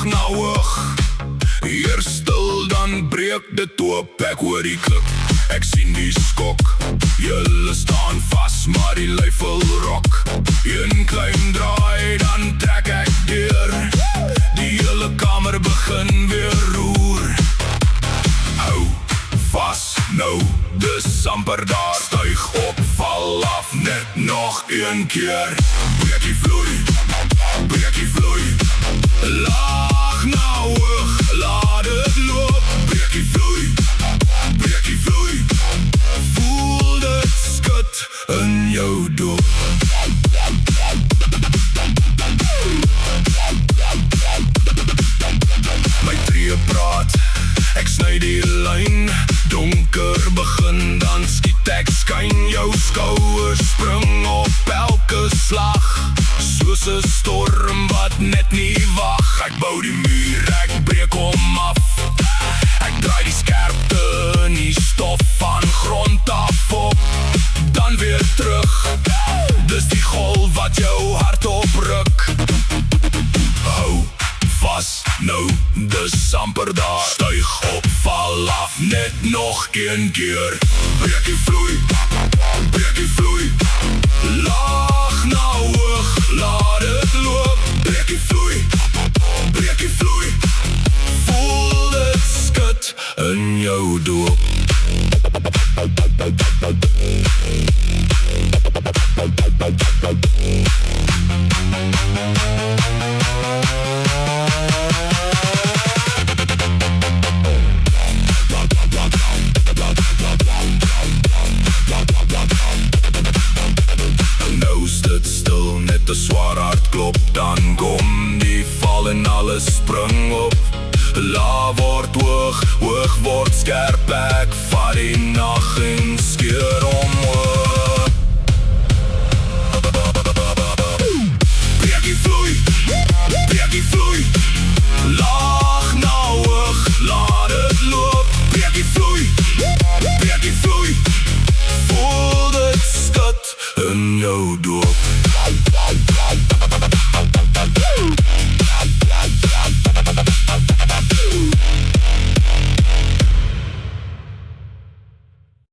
laag na hoog. Eers stil, dan breek dit oop. Ek hoor die klik, ek sien die skok. Julle staan vas, maar die lyf wil rok. Een klein draai, dan trek ek deur. Die hele kamer begin weer roer. Hou vas nou, dis amper daar. Stuig op, val af, net nog een keer. Breek die vloei, laag na hoog, laat het loop. Breek die vloei, voel dit skud in jou doop. My tree praat, ek sny die lyn. Donker begin, dan skiet ek skyn. Jou skouers spring op elke slag, soos 'n storm wat net nie wag. Ek bou die muur, ek breek hom af. Ek draai die skerpte in die stof van grond af op. Dan weer terug, dis die golf wat jou hart opruk. Hou vas nou, dis amper daar. Stuig op, val af, net nog een keer. Breek die vloei, laag na hoog, laat het loop. Breek die vloei,